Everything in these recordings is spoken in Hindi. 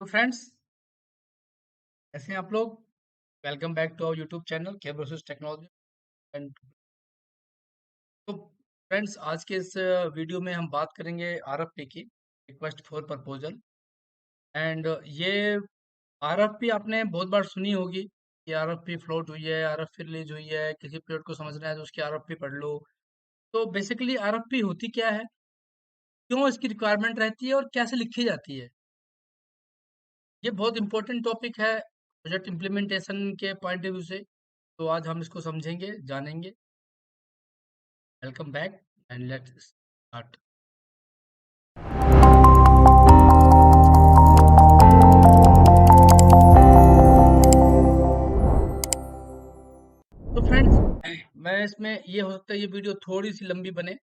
तो फ्रेंड्स, कैसे हैं आप लोग? Welcome back to our YouTube channel के प्रोसेस टेक्नोलॉजी। एंड तो फ्रेंड्स, आज के इस वीडियो में हम बात करेंगे आरएफपी की, रिक्वेस्ट फॉर प्रपोजल। एंड ये आरएफपी आपने बहुत बार सुनी होगी कि आरएफपी फ्लोट हुई है, आरएफपी रिलीज हुई है। किसी प्रोजेक्ट को समझना है तो उसकी आरएफपी पढ़ लो। तो बेसिकली आरएफपी होती क्या है, क्यों इसकी रिक्वायरमेंट रहती है और कैसे लिखी जाती है, ये बहुत इंपॉर्टेंट टॉपिक है प्रोजेक्ट इम्प्लीमेंटेशन के पॉइंट ऑफ व्यू से। तो आज हम इसको समझेंगे, जानेंगे। Welcome back and let's start. तो फ्रेंड्स, मैं इसमें ये हो सकता है ये वीडियो थोड़ी सी लंबी बने।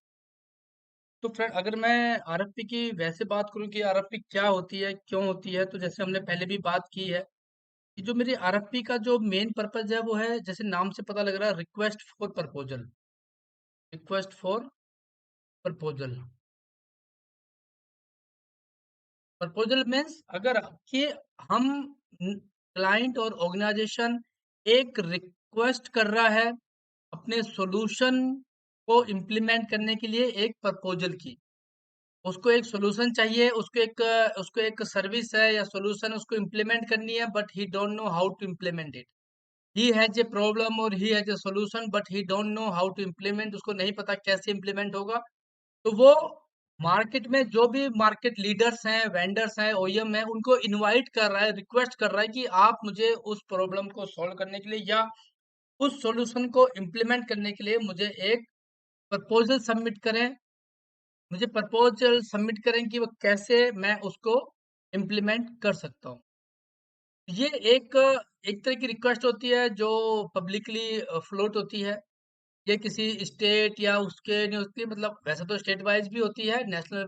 तो फ्रेंड, अगर मैं आरएफपी की वैसे बात करूं कि आरएफपी क्या होती है, क्यों होती है, तो जैसे हमने पहले भी बात की है कि जो मेरी आरएफपी का जो मेन पर्पज है वो है, जैसे नाम से पता लग रहा है, request for proposal. Request for proposal. Proposal means अगर कि हम क्लाइंट और ऑर्गेनाइजेशन एक रिक्वेस्ट कर रहा है अपने सॉल्यूशन को इम्प्लीमेंट करने के लिए एक प्रपोजल की। उसको एक सॉल्यूशन चाहिए, उसको एक सर्विस है या सॉल्यूशन उसको इम्प्लीमेंट करनी है, but he don't know how to implement it. He has a problem और he has a solution, but he don't know how to implement. उसको नहीं पता कैसे इम्प्लीमेंट होगा। तो वो मार्केट में जो भी मार्केट लीडर्स हैं, वेंडर्स हैं, ओईएम हैं, उनको इनवाइट कर रहा है, रिक्वेस्ट कर रहा है कि आप मुझे उस प्रॉब्लम को सॉल्व करने के लिए या उस सॉल्यूशन को इम्प्लीमेंट करने के लिए मुझे एक प्रपोजल सबमिट करें। मुझे प्रपोजल सबमिट करें कि वो कैसे मैं उसको इम्प्लीमेंट कर सकता हूँ। ये एक तरह की रिक्वेस्ट होती है जो पब्लिकली फ्लोट होती है। ये किसी स्टेट या उसके नहीं होती, मतलब वैसे तो स्टेट वाइज भी होती है, नेशनल।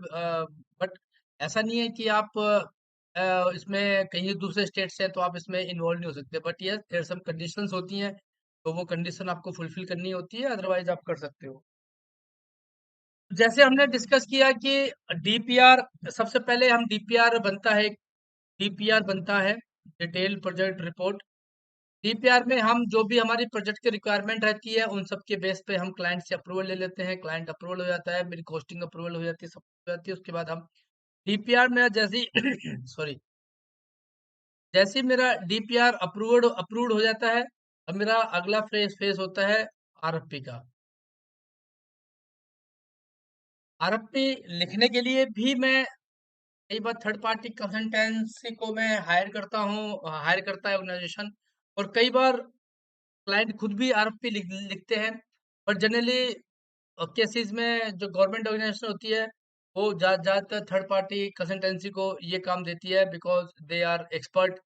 बट ऐसा नहीं है कि आप इसमें कहीं दूसरे स्टेट से हैं तो आप इसमें इन्वॉल्व नहीं हो सकते। बट ये देयर सम कंडीशंस होती हैं, तो वो कंडीशन आपको फुलफिल करनी होती है, अदरवाइज आप कर सकते हो। जैसे हमने डिस्कस किया कि डीपीआर, सबसे पहले हम डीपीआर बनता है, डीपीआर बनता है, डिटेल प्रोजेक्ट रिपोर्ट। डीपीआर में हम जो भी हमारी प्रोजेक्ट की रिक्वायरमेंट रहती है उन सब के बेस पे हम क्लाइंट से अप्रूवल ले लेते हैं। क्लाइंट अप्रूवल हो जाता है, मेरी कॉस्टिंग अप्रूवल हो जाती है, सब हो जाती है। उसके बाद हम डीपीआर में जैसे ही सॉरी, जैसे ही मेरा डीपीआर अप्रूव्ड हो जाता है, अब मेरा अगला फेज फेज होता है आरएफपी का। आरएफपी लिखने के लिए भी मैं कई बार थर्ड पार्टी कंसल्टेंसी को मैं हायर करता हूँ, हायर करता है ऑर्गेनाइजेशन। और कई बार क्लाइंट खुद भी आरएफपी लिखते हैं। बट जनरली केसेस में जो गवर्नमेंट ऑर्गेनाइजेशन होती है वो ज़्यादातर थर्ड पार्टी कंसल्टेंसी को ये काम देती है, बिकॉज दे आर एक्सपर्ट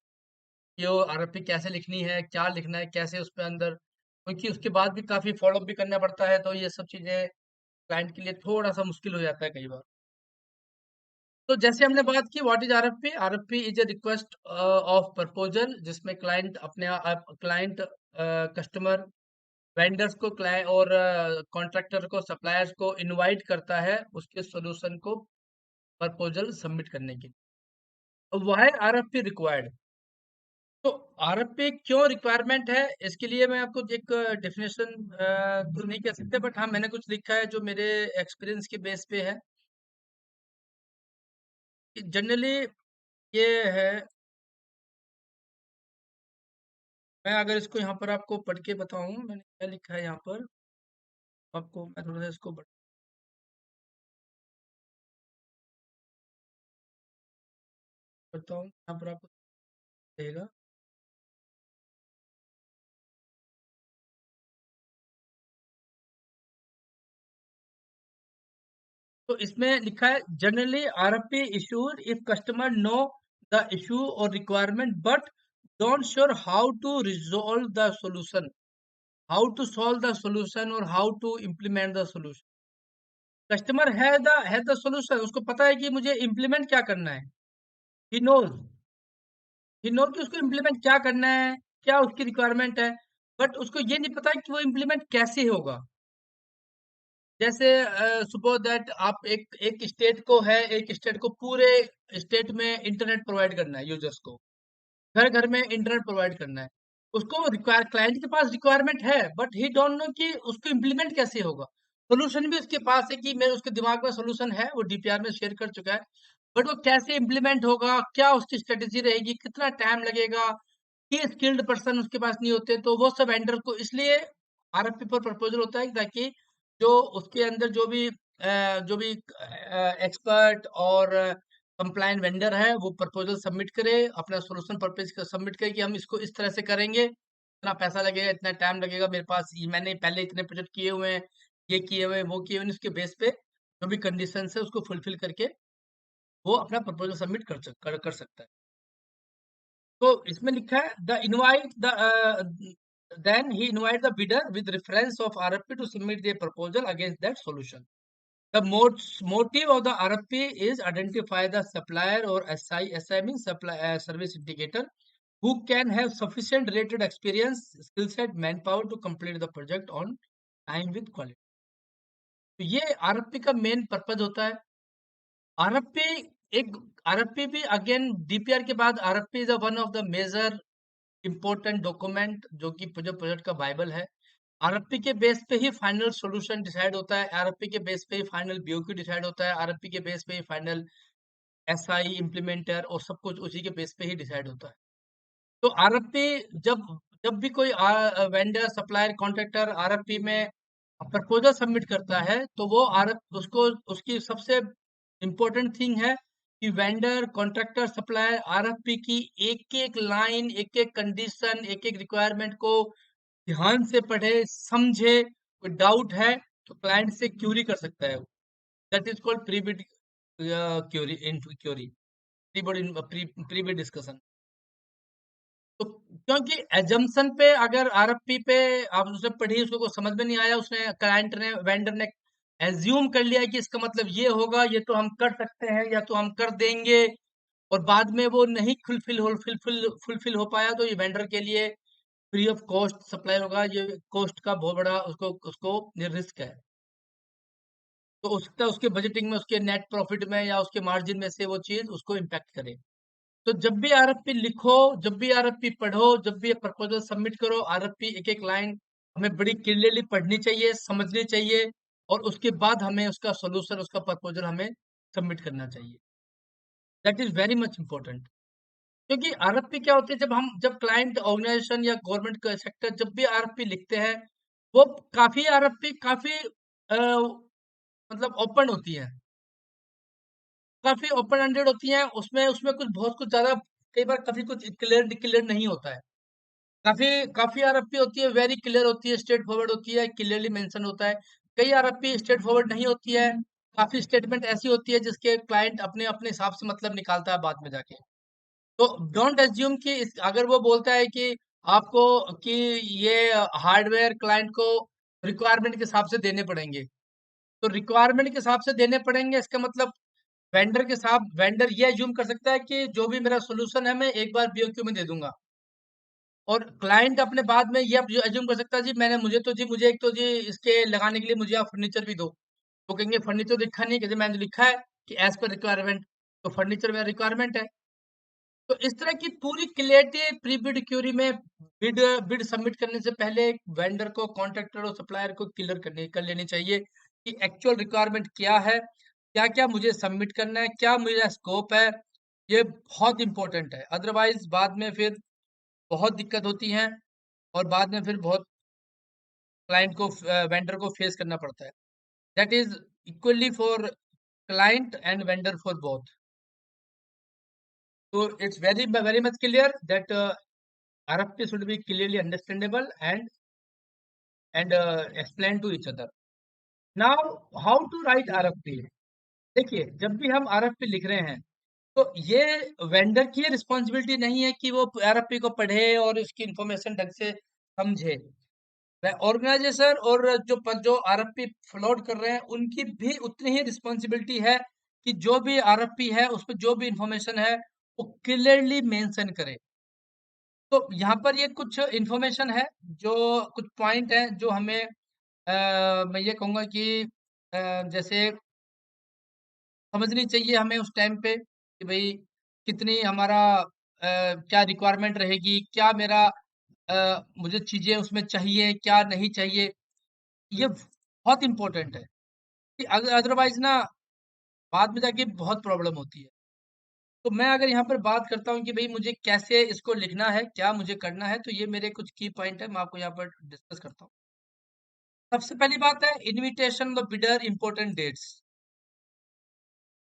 कि वो आरएफपी कैसे लिखनी है, क्या लिखना है, कैसे उस पे अंदर, क्योंकि उसके बाद भी काफ़ी फॉलोअप भी करना पड़ता है। तो ये सब चीज़ें क्लाइंट के लिए थोड़ा सा मुश्किल हो जाता है कई बार। तो जैसे हमने बात की, what is RFP. RFP is a request of proposal, जिसमें क्लाइंट अपने आप, क्लाइंट कस्टमर, वेंडर्स को, क्लाइंट और कॉन्ट्रैक्टर को, सप्लायर्स को इनवाइट करता है उसके सॉल्यूशन को प्रपोजल सबमिट करने के लिए। तो वह है आरएफपी रिक्वायर्ड। तो आरएफपी क्यों रिक्वायरमेंट है, इसके लिए मैं आपको एक डेफिनेशन तो नहीं कह सकते, बट हाँ मैंने कुछ लिखा है जो मेरे एक्सपीरियंस के बेस पे है। जनरली ये है, मैं अगर इसको यहाँ पर आपको पढ़ के बताऊं मैंने क्या लिखा है यहाँ पर, आपको मैं थोड़ा सा इसको बताऊं, यहाँ पर आपको देगा। तो इसमें लिखा है, generally RFP issued if customer know the issue और requirement but don't sure how to resolve the solution, how to solve the solution और how to implement the solution. Customer है द सॉल्यूशन, उसको पता है कि मुझे इम्प्लीमेंट क्या करना है। ही नोज, ही नो कि उसको इम्प्लीमेंट क्या करना है, क्या उसकी रिक्वायरमेंट है। बट उसको ये नहीं पता कि वो इम्प्लीमेंट कैसे होगा। जैसे सपोज दैट आप एक स्टेट को है, एक स्टेट को पूरे स्टेट में इंटरनेट प्रोवाइड करना है यूजर्स को, घर घर में इंटरनेट प्रोवाइड करना है। उसको रिक्वायर, क्लाइंट के पास रिक्वायरमेंट है, बट ही डोंट नो कि उसको इम्प्लीमेंट कैसे होगा। सोल्यूशन भी उसके पास है कि मेरे उसके दिमाग में सोल्यूशन है, वो डीपीआर में शेयर कर चुका है, बट वो कैसे इम्प्लीमेंट होगा, क्या उसकी स्ट्रेटेजी रहेगी, कितना टाइम लगेगा, कि स्किल्ड पर्सन उसके पास नहीं होते, तो वो सब वेंडर को इसलिए आरएफपी पर प्रपोजल होता है ताकि जो उसके अंदर जो भी एक्सपर्ट और कंप्लायंट वेंडर है वो प्रपोजल सबमिट करे, अपना सोल्यूशन परपेज सबमिट करे कि हम इसको इस तरह से करेंगे, इतना पैसा लगेगा, इतना टाइम लगेगा, मेरे पास मैंने पहले इतने प्रोजेक्ट किए हुए हैं, ये किए हुए हैं, वो किए हुए हैं, उसके बेस पे जो भी कंडीशन है उसको फुलफिल करके वो अपना प्रपोजल सबमिट कर सकता है। तो इसमें लिखा है the invite the then he invite the bidder with reference of RFP to submit their proposal against that solution. The motive of the RFP is identify the supplier or SI means supply service indicator who can have sufficient related experience, skill set, manpower to complete the project on time with quality. तो ये आरएफपी का मेन पर्पज होता है। आरएफपी एक आरएफपी भी अगेन डीपीआर के बाद RFP is one of the major important document जो कि जो प्रोजेक्ट का बाइबल है। आरएफपी के बेस पे ही फाइनल सॉल्यूशन डिसाइड होता है, आरएफपी के बेस पे ही फाइनल बीओक्यू डिसाइड होता है, आरएफपी के बेस पे ही फाइनल एसआई इम्प्लीमेंटर और सब कुछ उसी के बेस पे ही डिसाइड होता है। तो आरएफपी जब जब भी कोई वेंडर सप्लायर कॉन्ट्रैक्टर आरएफपी में प्रपोजल सबमिट करता है तो वो आरएफ उसको उसकी सबसे इम्पोर्टेंट थिंग है कि वेंडर कॉन्ट्रैक्टर सप्लायर आरएफपी की एक एक लाइन, एक एक कंडीशन, एक एक रिक्वायरमेंट को ध्यान से पढ़े, समझे, कोई डाउट है तो क्लाइंट से क्यूरी कर सकता है। That is called prebid query, in query, prebid discussion. तो क्योंकि एजम्पशन पे अगर आरएफपी पे आप उसने पढ़ी, उसको कुछ समझ में नहीं आया, उसने क्लाइंट ने वेंडर ने एज्यूम कर लिया कि इसका मतलब ये होगा, ये तो हम कर सकते हैं या तो हम कर देंगे, और बाद में वो नहीं फुलफिल हो पाया तो ये वेंडर के लिए फ्री ऑफ कॉस्ट सप्लाई होगा, ये कॉस्ट का बहुत बड़ा उसको उसको रिस्क है। तो उसका उसके बजटिंग में, उसके नेट प्रॉफिट में या उसके मार्जिन में से वो चीज उसको इम्पैक्ट करे। तो जब भी आरएफपी लिखो, जब भी आरएफपी पढ़ो, जब भी प्रपोजल सबमिट करो, आरएफपी एक एक लाइन हमें बड़ी क्लियरली पढ़नी चाहिए, समझनी चाहिए, और उसके बाद हमें उसका सॉल्यूशन, उसका प्रपोजल हमें सबमिट करना चाहिए। That is very much important. क्योंकि आरएफपी क्या होती है, जब क्लाइंट ऑर्गेनाइजेशन या गवर्नमेंट का सेक्टर जब भी आरएफपी लिखते हैं, वो काफी आरएफपी काफी मतलब ओपन होती है, काफी ओपन एंडेड होती हैं, उसमें उसमें कुछ बहुत कुछ ज्यादा, कई बार काफी कुछ क्लियर क्लियर नहीं होता है। काफी काफी आरएफपी होती है, वेरी क्लियर होती है, स्ट्रेट फॉरवर्ड होती है, क्लियरली मेंशन होता है। कई आरएफपी स्ट्रेट फॉरवर्ड नहीं होती है, काफी स्टेटमेंट ऐसी होती है जिसके क्लाइंट अपने अपने हिसाब से मतलब निकालता है बाद में जाके। तो डोंट एज्यूम कि अगर वो बोलता है कि आपको कि ये हार्डवेयर क्लाइंट को रिक्वायरमेंट के हिसाब से देने पड़ेंगे, तो रिक्वायरमेंट के हिसाब से देने पड़ेंगे इसका मतलब वेंडर के साथ वेंडर ये एज्यूम कर सकता है कि जो भी मेरा सोल्यूशन है मैं एक बार बीओक्यू में दे दूंगा, और क्लाइंट अपने बाद में ये एज्यूम कर सकता है जी मैंने मुझे एक तो जी इसके लगाने के लिए मुझे आप फर्नीचर भी दो। वो कहेंगे फर्नीचर लिखा नहीं, कहते मैंने तो लिखा है कि एज पर रिक्वायरमेंट, तो फर्नीचर मेरा रिक्वायरमेंट है। तो इस तरह की पूरी क्लियरिटी प्री बिड क्यूरी में, बिड बिड सबमिट करने से पहले वेंडर को, कॉन्ट्रैक्टर और सप्लायर को क्लियर कर लेनी चाहिए कि एक्चुअल रिक्वायरमेंट क्या है, क्या क्या मुझे सबमिट करना है, क्या मेरा स्कोप है। ये बहुत इंपॉर्टेंट है, अदरवाइज बाद में फिर बहुत दिक्कत होती है, और बाद में फिर बहुत क्लाइंट को, वेंडर को फेस करना पड़ता है। That is equally for client and vendor, for both. तो it's very very much clear that RFP should be clearly understandable and explain to each other. Now, how to write RFP? देखिए, जब भी हम RFP लिख रहे हैं, तो ये वेंडर की रिस्पॉन्सिबिलिटी नहीं है कि वो RFP को पढ़े और इसकी इंफॉर्मेशन ढंग से समझे। ऑर्गेनाइजेशन और जो RFP फ्लोट कर रहे हैं उनकी भी उतनी ही रिस्पॉन्सिबिलिटी है कि जो भी RFP है उस पर जो भी इंफॉर्मेशन है वो क्लियरली मेंशन करे। तो यहाँ पर ये कुछ इंफॉर्मेशन है, जो कुछ पॉइंट है जो हमें मैं ये कहूँगा कि जैसे समझनी चाहिए हमें उस टाइम पे कि भाई कितनी हमारा क्या रिक्वायरमेंट रहेगी, क्या मेरा मुझे चीजें उसमें चाहिए, क्या नहीं चाहिए। ये बहुत इंपॉर्टेंट है कि अदरवाइज ना बाद में जाके बहुत प्रॉब्लम होती है। तो मैं अगर यहाँ पर बात करता हूँ कि भाई मुझे कैसे इसको लिखना है, क्या मुझे करना है, तो ये मेरे कुछ की पॉइंट है, मैं आपको यहाँ पर डिस्कस करता हूँ। सबसे पहली बात है invitation the bidder important dates.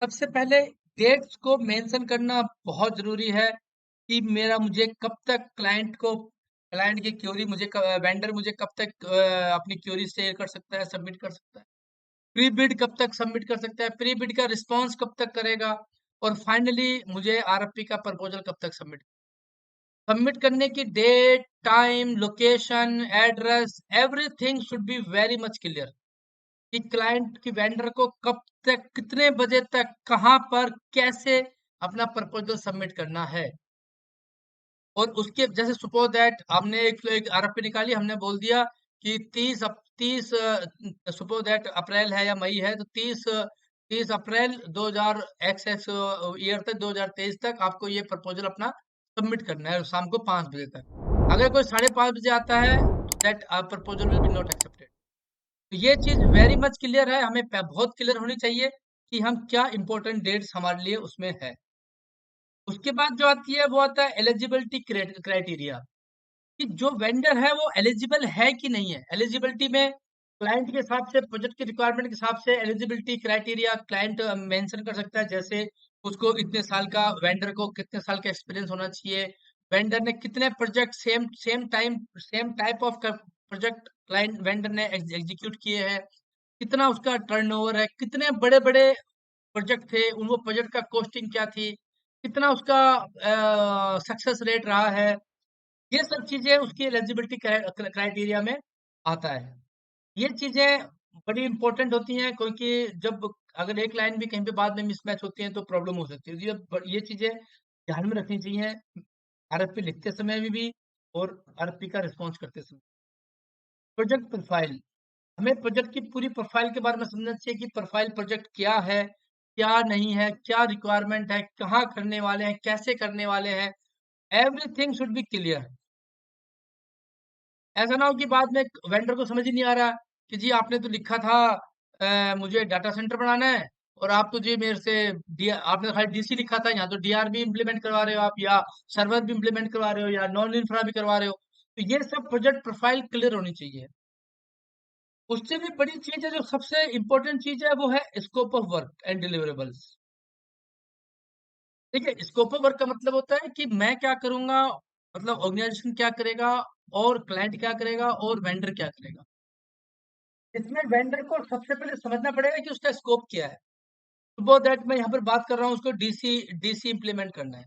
सबसे पहले डेट्स को मेंशन करना बहुत जरूरी है कि मेरा मुझे कब तक क्लाइंट की क्यूरी वेंडर मुझे कब तक अपनी क्यूरी शेयर कर सकता है, सबमिट कर सकता है, प्री बिड कब तक सबमिट कर सकता है, प्री बिड का रिस्पॉन्स कब तक करेगा, और फाइनली मुझे आरएफपी का प्रपोजल कब तक सबमिट करने की date, time, location, address, everything should be very much clear कि क्लाइंट की वेंडर को कब तक, कितने बजे तक, कहां पर, कैसे अपना प्रपोजल सबमिट करना है। और उसके जैसे सपोज दैट हमने एक आरएफपी निकाली, हमने बोल दिया कि 30 सपोज दैट अप्रैल है या मई है, तो 30 अप्रैल 2000 एक्स एक्स ईयर तक, 2023 तक आपको ये प्रपोजल अपना सबमिट करना है शाम को 5 बजे तक। अगर कोई 5:30 बजे आता है तो that proposal will be not accepted. तो ये चीज वेरी मच क्लियर है, हमें बहुत क्लियर होनी चाहिए कि हम क्या इंपॉर्टेंट डेट्स हमारे लिए उसमें है। उसके बाद जो आती है वो आता है एलिजिबिलिटी क्राइटेरिया कि जो वेंडर है वो एलिजिबल है कि नहीं है। एलिजिबिलिटी में क्लाइंट के हिसाब से, प्रोजेक्ट की रिक्वायरमेंट के हिसाब से एलिजिबिलिटी क्राइटेरिया क्लाइंट मेंशन कर सकता है। जैसे उसको इतने साल का, वेंडर को कितने साल का एक्सपीरियंस होना चाहिए, वेंडर ने कितने project same type of project client vendor ने एग्जीक्यूट किए हैं, कितना उसका टर्नओवर है, कितने बड़े बड़े प्रोजेक्ट थे, उन वो प्रोजेक्ट का कॉस्टिंग क्या थी, कितना उसका सक्सेस रेट रहा है। ये सब चीजें उसकी एलिजिबिलिटी क्राइटेरिया में आता है। ये चीजें बड़ी इंपॉर्टेंट होती हैं क्योंकि जब अगर एक लाइन भी कहीं पे बाद में मिसमैच होती है तो प्रॉब्लम हो सकती है। ये चीजें ध्यान में रखनी चाहिए आरएफपी लिखते समय भी और आरएफपी का रिस्पॉन्स करते समय। प्रोजेक्ट प्रोफाइल, हमें प्रोजेक्ट की पूरी प्रोफाइल के बारे में समझना चाहिए कि प्रोफाइल प्रोजेक्ट क्या है, क्या नहीं है, क्या रिक्वायरमेंट है, कहाँ करने वाले हैं, कैसे करने वाले हैं। Everything should B clear. ऐसा ना हो कि बाद में वेंडर को समझ ही नहीं आ रहा कि जी आपने तो लिखा था मुझे डाटा सेंटर बनाना है, और आप तो जी मेरे से आपने खाली डीसी लिखा था, यहाँ तो डीआर भी इम्प्लीमेंट करवा रहे हो आप, या सर्वर भी इम्प्लीमेंट करवा रहे हो, या नॉन इंफ्रा भी करवा रहे हो। तो ये सब प्रोजेक्ट प्रोफाइल क्लियर होनी चाहिए। उससे भी बड़ी चीज है, जो सबसे इंपॉर्टेंट चीज है, वो है scope of work and deliverables. देखिए, स्कोप ऑफ वर्क का मतलब होता है कि मैं क्या करूंगा, मतलब ऑर्गेनाइजेशन क्या करेगा, और क्लाइंट क्या करेगा, और वेंडर क्या करेगा। इसमें वेंडर को सबसे पहले समझना पड़ेगा कि उसका स्कोप क्या है। सपोज दैट मैं यहाँ पर बात कर रहा हूँ, उसको डीसी डीसी इम्प्लीमेंट करना है,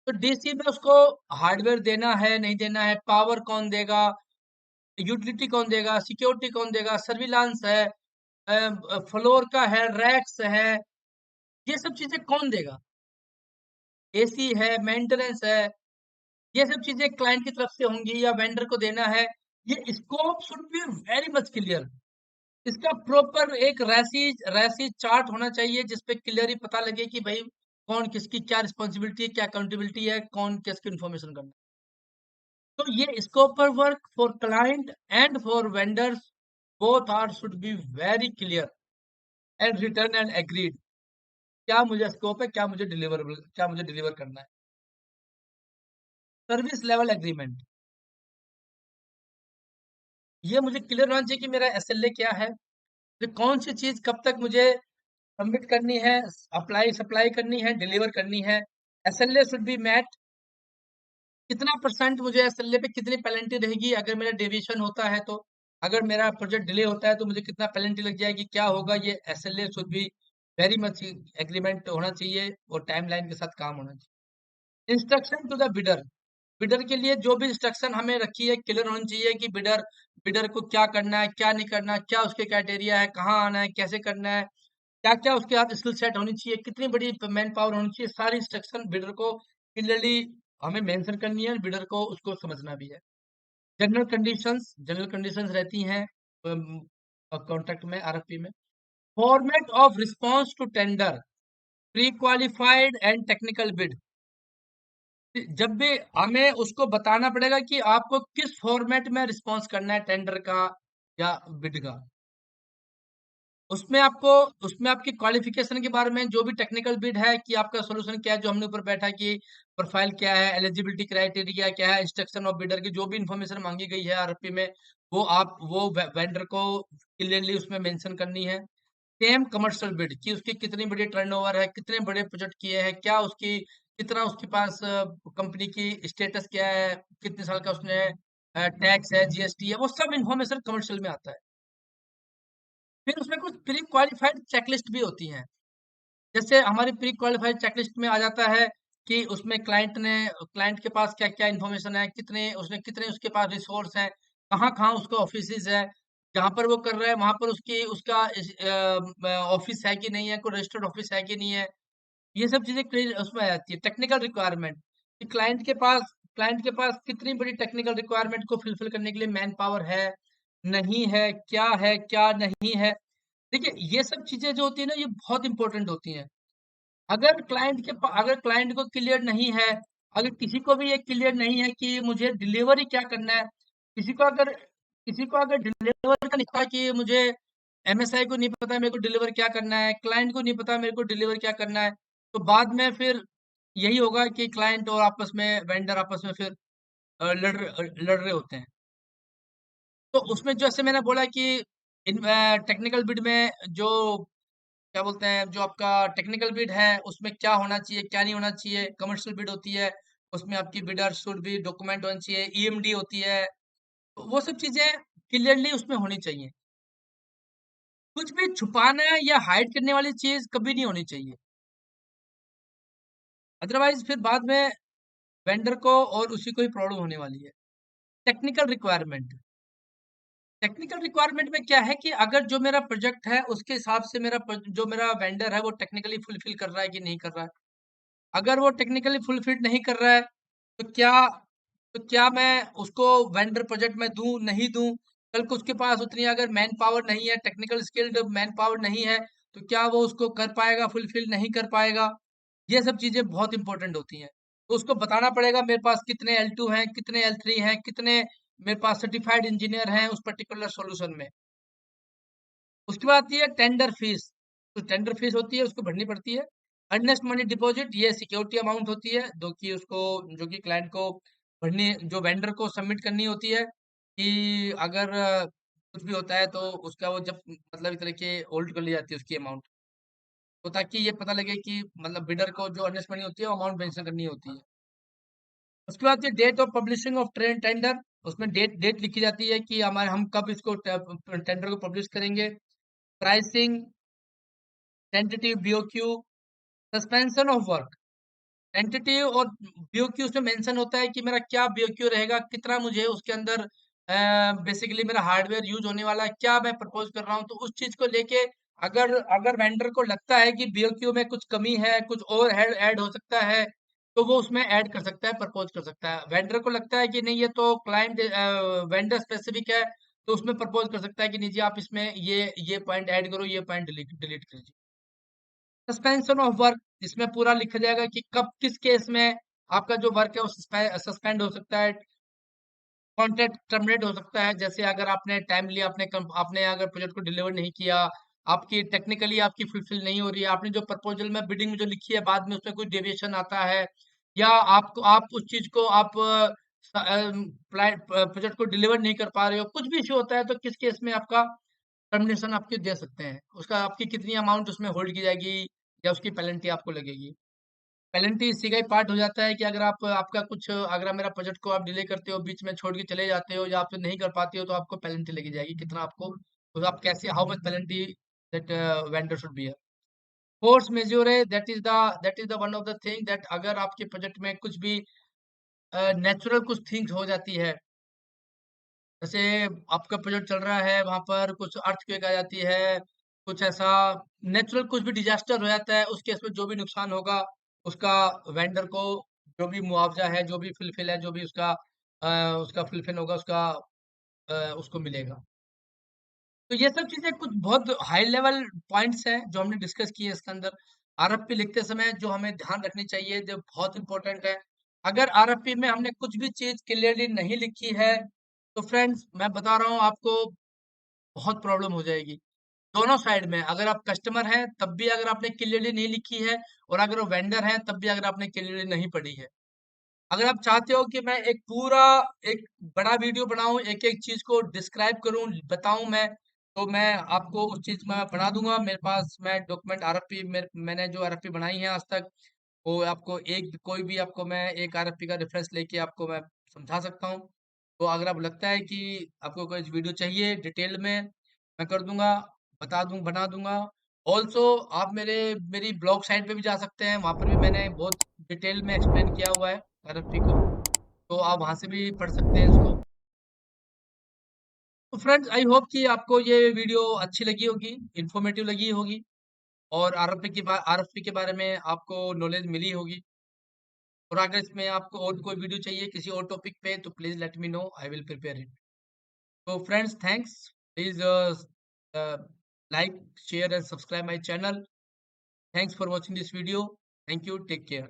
तो डीसी में उसको हार्डवेयर देना है, नहीं देना है, पावर कौन देगा, यूटिलिटी कौन देगा, सिक्योरिटी कौन देगा, सर्विलांस है, फ्लोर का है, रैक्स है, ये सब चीजें कौन देगा, एसी है, मेंटेनेंस है, ये सब चीजें क्लाइंट की तरफ से होंगी या वेंडर को देना है। ये scope should be very much clear. इसका प्रॉपर एक रैसी रैसी चार्ट होना चाहिए जिसपे क्लियरली पता लगे कि भाई कौन किसकी क्या रिस्पॉन्सिबिलिटी है, क्या अकाउंटेबिलिटी है, कौन किसकी इन्फॉर्मेशन करना है। तो ये स्कोप पर work for client and for vendors, both are should be very clear and written and agreed. क्या मुझे स्कोप है, क्या मुझे डिलीवर करना है। सर्विस लेवल एग्रीमेंट, ये मुझे क्लियर होना चाहिए कि मेरा एसएलए क्या है, कि कौन सी चीज कब तक मुझे सबमिट करनी है, अप्लाई सप्लाई करनी है, डिलीवर करनी है। SLA should be met. कितना परसेंट मुझे एसएलए पे कितनी पेनल्टी रहेगी अगर मेरा डेविएशन होता है, तो अगर मेरा प्रोजेक्ट डिले होता है तो मुझे कितना पेनल्टी लग जाएगी, क्या होगा, ये SLA should be very much agreement होना चाहिए, और टाइमलाइन के साथ काम होना चाहिए। Instruction to the bidder, bidder के लिए जो भी इंस्ट्रक्शन हमें रखी है क्लियर होनी चाहिए कि बिडर बिडर को क्या करना है, क्या नहीं करना, क्या उसके क्राइटेरिया है, कहाँ आना है, कैसे करना है, क्या क्या उसके साथ स्किल सेट होनी चाहिए, कितनी बड़ी मैन पावर होनी चाहिए। सारी इंस्ट्रक्शन बिडर को क्लियरली हमें मेंशन करनी है, बिडर को उसको समझना भी है। जनरल कंडीशंस रहती हैं कॉन्ट्रैक्ट में, आरएफपी में। Format of response to tender, pre qualified and technical bid. जब भी हमें उसको बताना पड़ेगा कि आपको किस फॉर्मेट में रिस्पॉन्स करना है टेंडर का या बिड का। उसमें आपको उसमें आपकी क्वालिफिकेशन के बारे में जो भी टेक्निकल बिड है कि आपका सोल्यूशन क्या है, जो हमने ऊपर बैठा कि प्रोफाइल क्या है, एलिजिबिलिटी क्राइटेरिया क्या है, इंस्ट्रक्शन ऑफ बिडर की जो भी इंफॉर्मेशन मांगी गई है आरएफपी में, वो आप वो वेंडर को क्लियरली उसमें मेंशन करनी है। सेम कमर्शियल बिड कि उसकी कितनी बड़ी टर्नओवर है, कितने बड़े प्रोजेक्ट किए हैं, क्या उसकी कितना उसके पास कंपनी की स्टेटस क्या है, कितने साल का उसने टैक्स है, जीएसटी है, वो सब इंफॉर्मेशन कमर्शियल में आता है। फिर उसमें कुछ प्री क्वालिफाइड चेकलिस्ट भी होती हैं। जैसे हमारी प्री क्वालिफाइड चेकलिस्ट में आ जाता है कि उसमें क्लाइंट के पास क्या क्या इन्फॉर्मेशन है, कितने उसके पास रिसोर्स है, कहाँ कहाँ उसका ऑफिस है, जहाँ पर वो कर रहा है वहां पर उसका ऑफिस है कि नहीं है, कोई रजिस्टर्ड ऑफिस है कि नहीं है। ये सब चीजें क्लियर उसमें आ जाती है। टेक्निकल रिक्वायरमेंट कि क्लाइंट के पास कितनी बड़ी टेक्निकल रिक्वायरमेंट को फुलफिल करने के लिए मैन पावर है, क्या नहीं है। देखिए ये सब चीजें जो होती है ना, ये बहुत इंपॉर्टेंट होती हैं। अगर क्लाइंट को क्लियर नहीं है, अगर किसी को भी ये क्लियर नहीं है कि मुझे डिलीवरी क्या करना है, किसी को अगर डिलीवर का नहीं पता कि मुझे एमएसआई को नहीं पता मेरे को डिलीवर क्या करना है, क्लाइंट को नहीं पता मेरे को डिलीवर क्या करना है, तो बाद में फिर यही होगा कि क्लाइंट और आपस में वेंडर आपस में फिर लड़ रहे होते हैं। तो उसमें जैसे मैंने बोला कि इन टेक्निकल बिड में जो क्या बोलते हैं, जो आपका टेक्निकल बिड है उसमें क्या होना चाहिए क्या नहीं होना चाहिए। कमर्शियल बिड होती है, उसमें आपकी बिडर शुड भी डॉक्यूमेंट होनी चाहिए, ईएमडी होती है, तो वो सब चीजें क्लियरली उसमें होनी चाहिए। कुछ भी छुपाना या हाइड करने वाली चीज कभी नहीं होनी चाहिए, अदरवाइज फिर बाद में वेंडर को और उसी को ही प्रॉब्लम होने वाली है। टेक्निकल रिक्वायरमेंट में क्या है कि अगर जो मेरा प्रोजेक्ट है उसके हिसाब से जो मेरा वेंडर है वो टेक्निकली फुलफिल कर रहा है कि नहीं कर रहा है। अगर वो टेक्निकली फुलफिल नहीं कर रहा है, तो क्या मैं उसको वेंडर प्रोजेक्ट में दूं नहीं दूं। कल को उसके पास उतनी अगर मैन पावर नहीं है, टेक्निकल स्किल्ड मैन पावर नहीं है, तो क्या वो उसको कर पाएगा, फुलफिल नहीं कर पाएगा। ये सब चीजें बहुत इंपॉर्टेंट होती हैं। तो उसको बताना पड़ेगा मेरे पास कितने L2 हैं, कितने L3 हैं, कितने मेरे पास सर्टिफाइड इंजीनियर हैं उस पर्टिकुलर सॉल्यूशन में। उसके बाद आती है टेंडर फीस। तो टेंडर फीस होती है, उसको भरनी पड़ती है। अर्नेस्ट मनी डिपॉजिट, ये सिक्योरिटी अमाउंट होती है जो कि क्लाइंट को भरनी, जो वेंडर को सबमिट करनी होती है कि अगर कुछ भी होता है तो उसका वो जब मतलब एक तरह के होल्ड कर ली जाती है उसकी अमाउंट, तो ताकि ये पता लगे कि मतलब बिडर को जो अर्नेस्ट मनी होती है वो अमाउंट मेंशन करनी होती है। उसके बाद ये date of publishing of train tender, उसमें डेट डेट लिखी जाती है कि हम कब इसको टेंडर को पब्लिश करेंगे। Pricing, tentative BOQ, suspension of work. Tentative और बीओक्यू उसमें मेंशन होता है कि मेरा क्या बीओक्यू रहेगा, कितना मुझे उसके अंदर बेसिकली मेरा हार्डवेयर यूज होने वाला है, क्या मैं प्रपोज कर रहा हूँ। तो उस चीज को लेके अगर अगर वेंडर को लगता है कि बीओक्यू में कुछ कमी है, कुछ और ऐड हो सकता है, तो वो उसमें ऐड कर सकता है, प्रपोज कर सकता है। वेंडर को लगता है कि नहीं ये तो क्लाइंट वेंडर स्पेसिफिक है, तो उसमें प्रपोज कर सकता है कि नहीं जी आप इसमें ये पॉइंट ऐड करो, ये पॉइंट डिलीट डिलीट कर। सस्पेंशन ऑफ वर्क, इसमें पूरा लिखा जाएगा कि कब किस केस में आपका जो वर्क है वो सस्पेंड हो सकता है, कॉन्ट्रैक्ट टर्मिनेट हो सकता है। जैसे अगर आपने टाइमली आपने अगर प्रोजेक्ट को डिलीवर नहीं किया, आपकी टेक्निकली आपकी फुलफिल नहीं हो रही है, आपने जो प्रपोजल में बिडिंग में जो लिखी है बाद में उसमें कोई डेविएशन आता है, या आप उस चीज को आप प्रोजेक्ट को डिलीवर नहीं कर पा रहे हो, कुछ भी इश्यू होता है, तो किस केस में आपका टर्मिनेशन आपके दे सकते हैं, उसका आपकी कितनी अमाउंट उसमें होल्ड की जाएगी या उसकी पेनल्टी आपको लगेगी। पेनल्टी इसी का ही पार्ट हो जाता है कि अगर मेरा प्रोजेक्ट को आप डिले करते हो, बीच में छोड़ के चले जाते हो या आप नहीं कर पाते हो, तो आपको पेनल्टी लगी जाएगी, कितना आपको, तो आप कैसे, how much penalty that vendor should be. Force majeure है, that is the one of the thing that अगर आपके प्रोजेक्ट में कुछ भी नेचुरल कुछ थिंग्स हो जाती है, जैसे आपका प्रोजेक्ट चल रहा है वहां पर कुछ अर्थक्वेक आ जाती है, कुछ ऐसा नेचुरल कुछ भी डिजास्टर हो जाता है, उस केस में जो भी नुकसान होगा उसका वेंडर को जो भी मुआवजा है, जो भी फुलफिल है, जो भी उसका फुलफिल होगा उसका उसको मिलेगा। तो ये सब चीज़ें कुछ बहुत हाई लेवल पॉइंट्स हैं जो हमने डिस्कस किए इसके अंदर। आरएफपी लिखते समय जो हमें ध्यान रखनी चाहिए, जो बहुत इंपॉर्टेंट है। अगर आरएफपी में हमने कुछ भी चीज़ क्लियरली नहीं लिखी है, तो फ्रेंड्स मैं बता रहा हूँ आपको, बहुत प्रॉब्लम हो जाएगी। दोनों साइड में, अगर आप कस्टमर हैं तब भी अगर आपने क्लियरली नहीं लिखी है, और अगर वो वेंडर हैं तब भी अगर आपने क्लियरली नहीं पढ़ी है। अगर आप चाहते हो कि मैं एक पूरा एक बड़ा वीडियो बनाऊं, एक एक चीज को डिस्क्राइब करूं, बताऊं मैं, तो मैं आपको उस चीज में बना दूंगा। मेरे पास मैं डॉक्यूमेंट आरएफपी, मैंने जो आरएफपी बनाई है आज तक, वो आपको एक कोई भी आपको मैं एक आरएफपी का रेफरेंस लेके आपको मैं समझा सकता हूँ। तो अगर आपको लगता है कि आपको कोई वीडियो चाहिए डिटेल में, मैं कर दूंगा, बता दूं, बना दूंगा। ऑल्सो आप मेरी ब्लॉग साइट पे भी जा सकते हैं, वहां पर भी मैंने बहुत डिटेल में एक्सप्लेन किया हुआ है आरएफपी को, तो आप वहां से भी पढ़ सकते हैं इसको। तो फ्रेंड्स आई होप कि आपको ये वीडियो अच्छी लगी होगी, इंफॉर्मेटिव लगी होगी, और आरएफपी के बारे में आपको नॉलेज मिली होगी। और अगर इसमें आपको और कोई वीडियो चाहिए किसी और टॉपिक पे, तो please let me know, I will prepare it. तो friends thanks, please like, share and subscribe my channel. Thanks for watching this video. Thank you, take care.